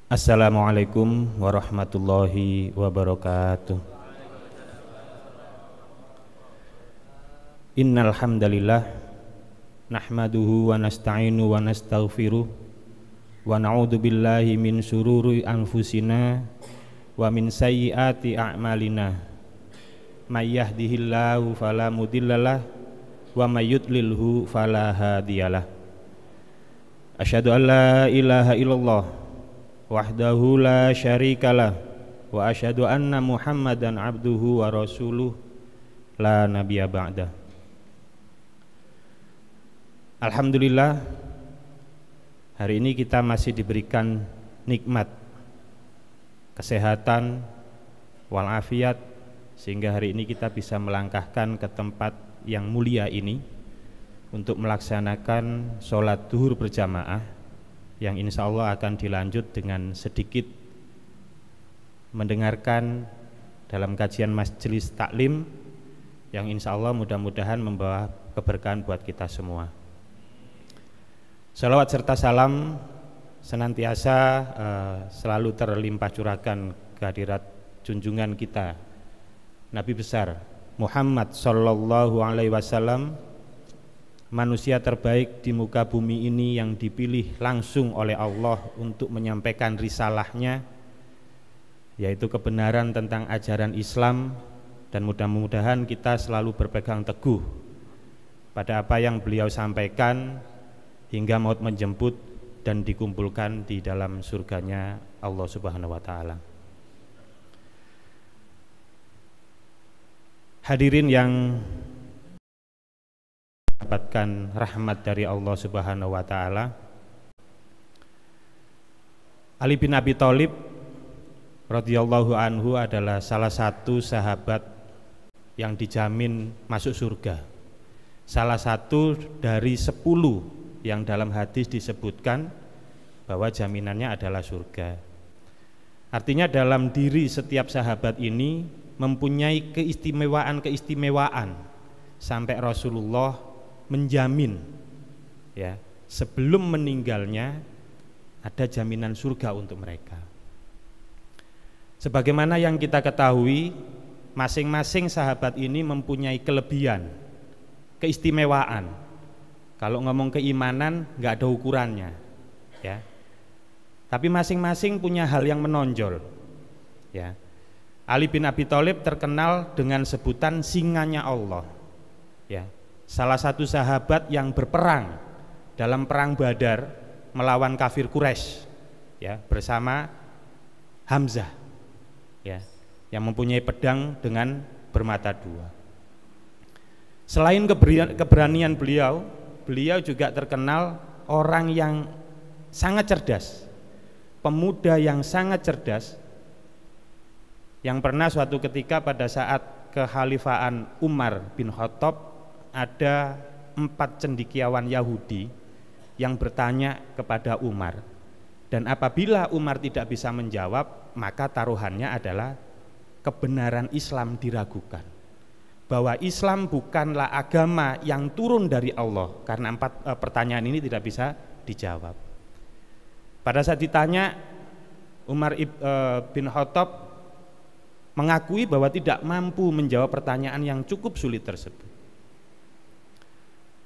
Assalamualaikum warahmatullahi wabarakatuh. Innal hamdalillah nahmaduhu wa nasta'inu wa nastaghfiruh wa na'udzu billahi min syururi anfusina wa min sayyiati a'malina. May yahdihillahu fala mudhillalah wa may yudlilhu fala hadiyalah. Asyhadu an la ilaha illallah wahdahu la syarikalah wa asyhadu anna Muhammadan abduhu wa rasuluh la nabiyya ba'da. Alhamdulillah, hari ini kita masih diberikan nikmat kesehatan walafiat sehingga hari ini kita bisa melangkahkan ke tempat yang mulia ini untuk melaksanakan sholat duhur berjamaah yang insya Allah akan dilanjut dengan sedikit mendengarkan dalam kajian majelis taklim yang insya Allah mudah-mudahan membawa keberkahan buat kita semua. Salawat serta salam senantiasa selalu terlimpah curahkan kehadirat junjungan kita Nabi besar Muhammad sallallahu alaihi wasallam, manusia terbaik di muka bumi ini yang dipilih langsung oleh Allah untuk menyampaikan risalahnya, yaitu kebenaran tentang ajaran Islam, dan mudah-mudahan kita selalu berpegang teguh pada apa yang beliau sampaikan hingga maut menjemput dan dikumpulkan di dalam surganya Allah Subhanahu wa ta'ala. Hadirin yang mendapatkan rahmat dari Allah Subhanahu wa ta'ala, Ali bin Abi Thalib radhiyallahu anhu adalah salah satu sahabat yang dijamin masuk surga, salah satu dari 10 yang dalam hadis disebutkan bahwa jaminannya adalah surga. Artinya dalam diri setiap sahabat ini mempunyai keistimewaan sampai Rasulullah menjamin, ya, sebelum meninggalnya ada jaminan surga untuk mereka. Sebagaimana yang kita ketahui, masing-masing sahabat ini mempunyai kelebihan, keistimewaan. Kalau ngomong keimanan nggak ada ukurannya, ya. Tapi masing-masing punya hal yang menonjol, ya. Ali bin Abi Thalib terkenal dengan sebutan singanya Allah, ya. Salah satu sahabat yang berperang dalam perang Badar melawan kafir Quraisy, ya, bersama Hamzah, ya, yang mempunyai pedang dengan bermata dua. Selain keberanian beliau juga terkenal orang yang sangat cerdas, pemuda yang sangat cerdas, yang pernah suatu ketika pada saat kekhalifahan Umar bin Khattab ada 4 cendekiawan Yahudi yang bertanya kepada Umar, dan apabila Umar tidak bisa menjawab, maka taruhannya adalah kebenaran Islam diragukan, bahwa Islam bukanlah agama yang turun dari Allah, karena 4 pertanyaan ini tidak bisa dijawab. Pada saat ditanya, Umar bin Khattab mengakui bahwa tidak mampu menjawab pertanyaan yang cukup sulit tersebut.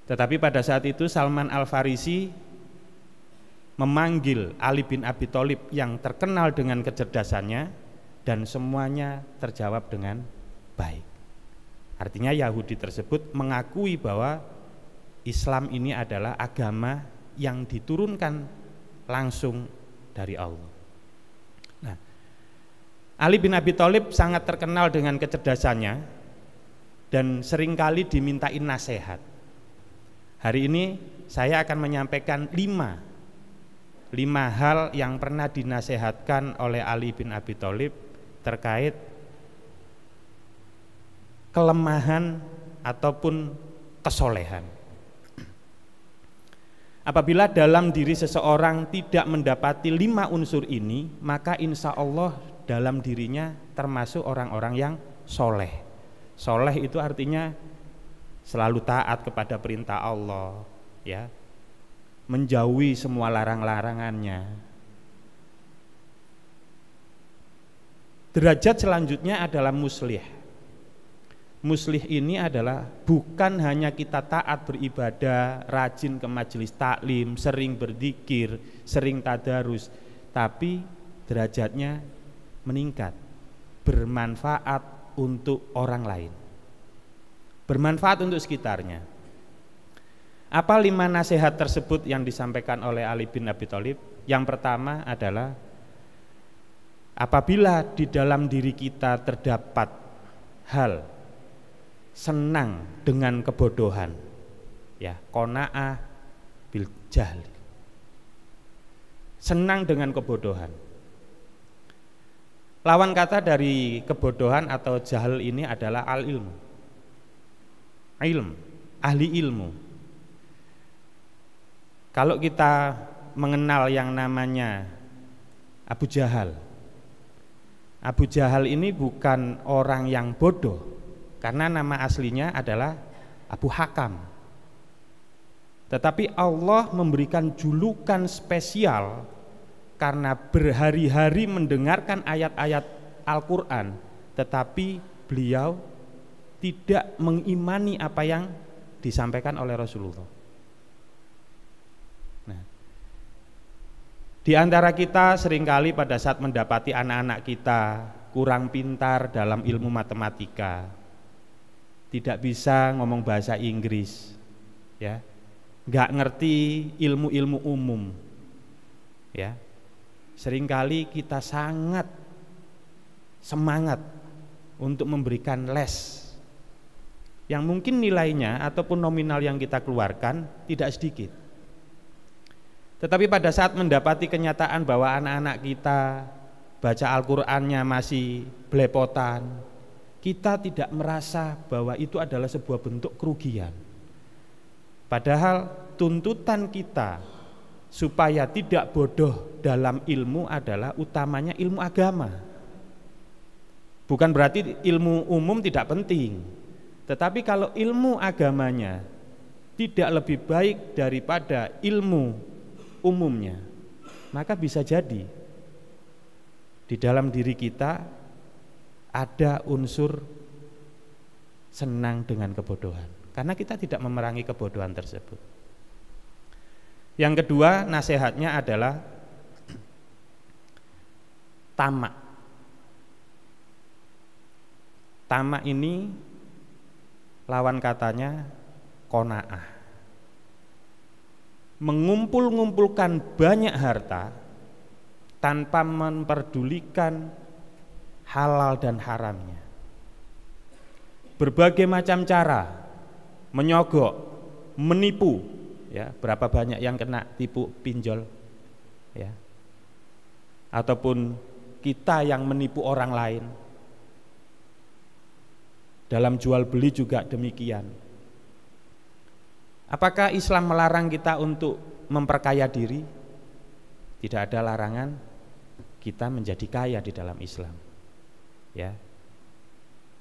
Tetapi pada saat itu Salman Al-Farisi memanggil Ali bin Abi Thalib yang terkenal dengan kecerdasannya, dan semuanya terjawab dengan baik. Artinya Yahudi tersebut mengakui bahwa Islam ini adalah agama yang diturunkan langsung dari Allah. Nah, Ali bin Abi Thalib sangat terkenal dengan kecerdasannya dan seringkali dimintain nasihat. Hari ini saya akan menyampaikan 5 hal yang pernah dinasehatkan oleh Ali bin Abi Thalib terkait kelemahan ataupun kesolehan. Apabila dalam diri seseorang tidak mendapati 5 unsur ini, maka insya Allah dalam dirinya termasuk orang-orang yang soleh. Soleh itu artinya selalu taat kepada perintah Allah, ya, menjauhi semua larang-larangannya, Derajat selanjutnya adalah muslih. Muslih ini adalah bukan hanya kita taat beribadah, rajin ke majelis taklim, sering berzikir, sering tadarus, tapi derajatnya meningkat, bermanfaat untuk orang lain, bermanfaat untuk sekitarnya. Apa 5 nasihat tersebut yang disampaikan oleh Ali bin Abi Thalib? Yang pertama adalah apabila di dalam diri kita terdapat hal senang dengan kebodohan, ya, qanaah bil jahl, senang dengan kebodohan. Lawan kata dari kebodohan atau jahil ini adalah al-ilmu. Ahli ilmu. Kalau kita mengenal yang namanya Abu Jahal. Abu Jahal ini bukan orang yang bodoh, karena nama aslinya adalah Abu Hakam. Tetapi Allah memberikan julukan spesial karena berhari-hari mendengarkan ayat-ayat Al-Quran, tetapi beliau tidak mengimani apa yang disampaikan oleh Rasulullah. Nah, di antara kita seringkali pada saat mendapati anak-anak kita kurang pintar dalam ilmu matematika, tidak bisa ngomong bahasa Inggris, ya, nggak ngerti ilmu-ilmu umum, ya. Seringkali kita sangat semangat untuk memberikan les yang mungkin nilainya ataupun nominal yang kita keluarkan tidak sedikit. Tetapi pada saat mendapati kenyataan bahwa anak-anak kita baca Al-Qur'annya masih belepotan, kita tidak merasa bahwa itu adalah sebuah bentuk kerugian. Padahal tuntutan kita supaya tidak bodoh dalam ilmu adalah utamanya ilmu agama. Bukan berarti ilmu umum tidak penting, tetapi kalau ilmu agamanya tidak lebih baik daripada ilmu umumnya, maka bisa jadi di dalam diri kita ada unsur senang dengan kebodohan, karena kita tidak memerangi kebodohan tersebut. Yang kedua nasihatnya adalah tamak. Tamak ini lawan katanya qanaah. Mengumpulkan banyak harta tanpa memperdulikan halal dan haramnya. Berbagai macam cara menyogok, menipu, ya, berapa banyak yang kena tipu pinjol, ya, ataupun kita yang menipu orang lain dalam jual beli juga demikian. Apakah Islam melarang kita untuk memperkaya diri? Tidak ada larangan kita menjadi kaya di dalam Islam, ya.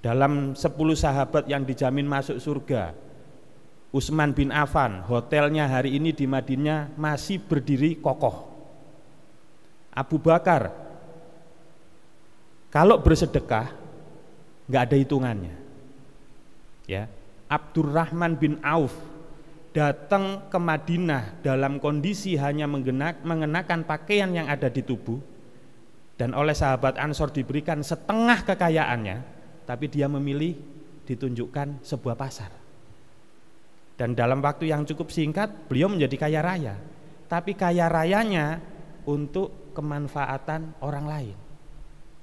Dalam 10 sahabat yang dijamin masuk surga, Utsman bin Affan, hotelnya hari ini di Madinah masih berdiri kokoh. Abu Bakar, kalau bersedekah nggak ada hitungannya, ya. Abdurrahman bin Auf datang ke Madinah dalam kondisi hanya mengenakan pakaian yang ada di tubuh, dan oleh sahabat Ansor diberikan setengah kekayaannya, tapi dia memilih ditunjukkan sebuah pasar. Dan dalam waktu yang cukup singkat beliau menjadi kaya raya, tapi kaya rayanya untuk kemanfaatan orang lain,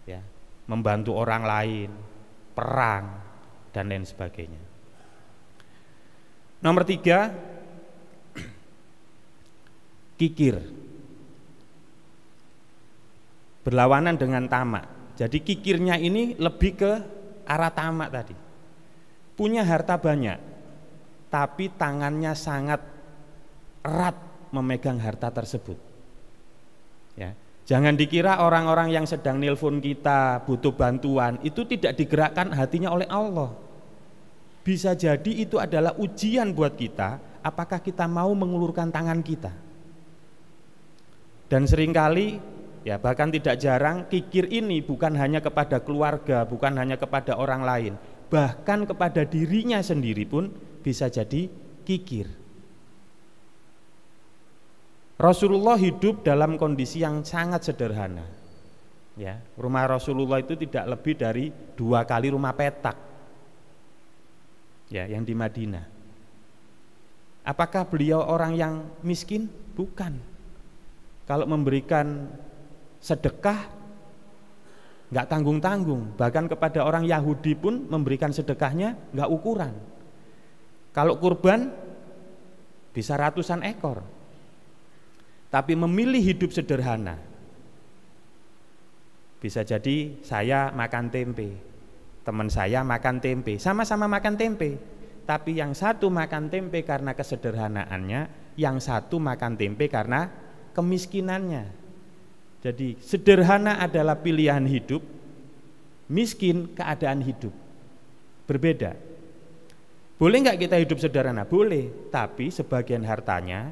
ya, membantu orang lain, perang dan lain sebagainya. Nomor 3, kikir, berlawanan dengan tamak. Jadi kikirnya ini lebih ke arah tamak tadi. Punya harta banyak, tapi tangannya sangat erat memegang harta tersebut, ya. Jangan dikira orang-orang yang sedang nelpon kita butuh bantuan itu tidak digerakkan hatinya oleh Allah. Bisa jadi itu adalah ujian buat kita, apakah kita mau mengulurkan tangan kita. Dan seringkali Ya, bahkan tidak jarang kikir ini bukan hanya kepada keluarga, bukan hanya kepada orang lain, bahkan kepada dirinya sendiri pun bisa jadi kikir. Rasulullah hidup dalam kondisi yang sangat sederhana. Ya, rumah Rasulullah itu tidak lebih dari 2 kali rumah petak. Ya, yang di Madinah. Apakah beliau orang yang miskin? Bukan. Kalau memberikan sedekah nggak tanggung-tanggung, bahkan kepada orang Yahudi pun memberikan sedekahnya nggak ukuran. Kalau kurban bisa ratusan ekor, tapi memilih hidup sederhana. Bisa jadi saya makan tempe, teman saya makan tempe, sama-sama makan tempe, tapi yang satu makan tempe karena kesederhanaannya, yang satu makan tempe karena kemiskinannya. Jadi sederhana adalah pilihan hidup, miskin keadaan hidup. Berbeda. Boleh nggak kita hidup sederhana? Boleh, tapi sebagian hartanya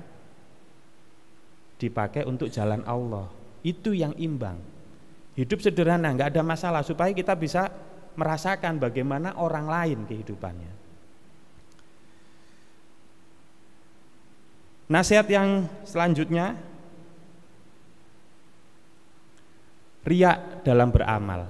dipakai untuk jalan Allah. Itu yang imbang. Hidup sederhana nggak ada masalah, supaya kita bisa merasakan bagaimana orang lain kehidupannya. Nasihat yang selanjutnya, riya dalam beramal.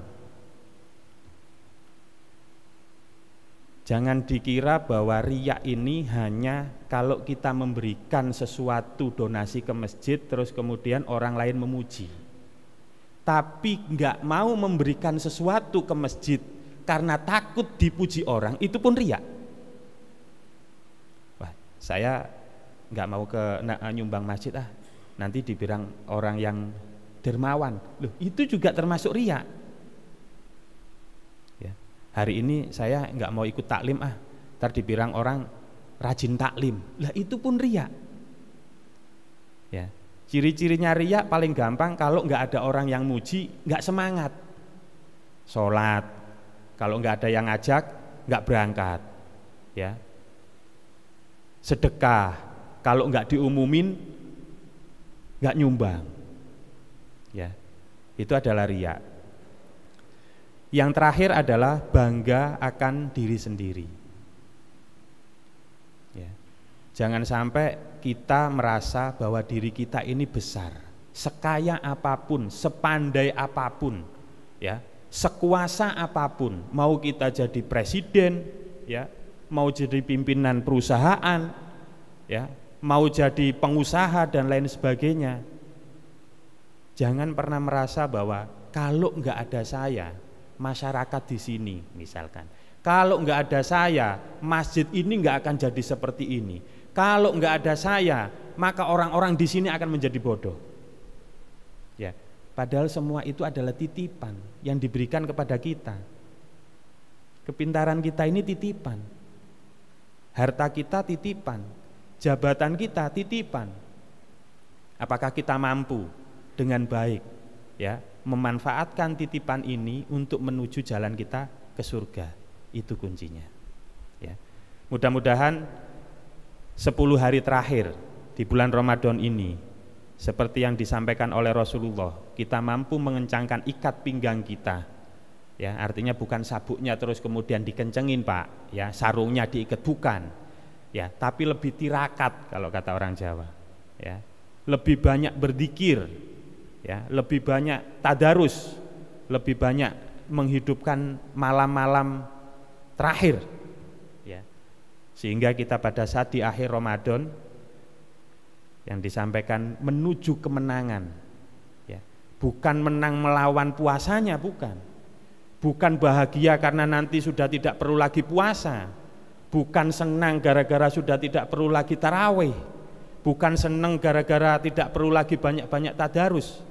Jangan dikira bahwa riya ini hanya kalau kita memberikan sesuatu donasi ke masjid terus kemudian orang lain memuji. Tapi nggak mau memberikan sesuatu ke masjid karena takut dipuji orang, itu pun riya. Wah, saya nggak mau nyumbang masjid, nanti dibilang orang yang dermawan. Loh, itu juga termasuk riya. Ya, hari ini saya nggak mau ikut taklim, ntar dibilang orang rajin taklim. Lah, itu pun riya. Ya, ciri-cirinya riya paling gampang kalau nggak ada orang yang muji, nggak semangat. Sholat, kalau nggak ada yang ngajak, nggak berangkat. Ya, sedekah, kalau nggak diumumin, nggak nyumbang. Ya, itu adalah riya. Yang terakhir adalah bangga akan diri sendiri. Ya, jangan sampai kita merasa bahwa diri kita ini besar, sekaya apapun, sepandai apapun, ya, sekuasa apapun. Mau kita jadi presiden, ya, mau jadi pimpinan perusahaan, ya, mau jadi pengusaha dan lain sebagainya. Jangan pernah merasa bahwa kalau nggak ada saya, masyarakat di sini misalkan, kalau nggak ada saya, masjid ini nggak akan jadi seperti ini. Kalau nggak ada saya, maka orang-orang di sini akan menjadi bodoh. Ya, padahal semua itu adalah titipan yang diberikan kepada kita. Kepintaran kita ini titipan, harta kita titipan, jabatan kita titipan. Apakah kita mampu dengan baik, ya, memanfaatkan titipan ini untuk menuju jalan kita ke surga? Itu kuncinya. Ya, mudah-mudahan 10 hari terakhir di bulan Ramadan ini, seperti yang disampaikan oleh Rasulullah, kita mampu mengencangkan ikat pinggang kita. Ya, artinya bukan sabuknya terus kemudian dikencengin, Pak, ya, sarungnya diikat, bukan. Ya, tapi lebih tirakat kalau kata orang Jawa. Ya, lebih banyak berzikir, ya, lebih banyak tadarus, lebih banyak menghidupkan malam-malam terakhir, ya, sehingga kita pada saat di akhir Ramadan yang disampaikan menuju kemenangan, ya, bukan menang melawan puasanya, bukan bahagia karena nanti sudah tidak perlu lagi puasa, bukan senang gara-gara sudah tidak perlu lagi tarawih, bukan senang gara-gara tidak perlu lagi banyak-banyak tadarus,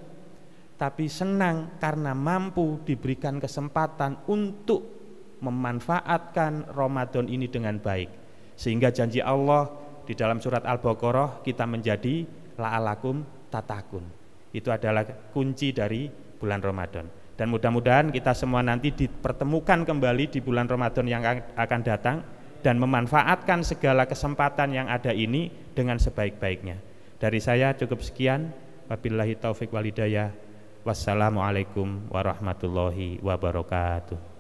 tapi senang karena mampu diberikan kesempatan untuk memanfaatkan Ramadan ini dengan baik. Sehingga janji Allah di dalam surat Al-Baqarah, kita menjadi la'alakum tatakun. Itu adalah kunci dari bulan Ramadan. Dan mudah-mudahan kita semua nanti dipertemukan kembali di bulan Ramadan yang akan datang dan memanfaatkan segala kesempatan yang ada ini dengan sebaik-baiknya. Dari saya cukup sekian. Wabillahi taufik wal hidayah. Wassalamualaikum warahmatullahi wabarakatuh.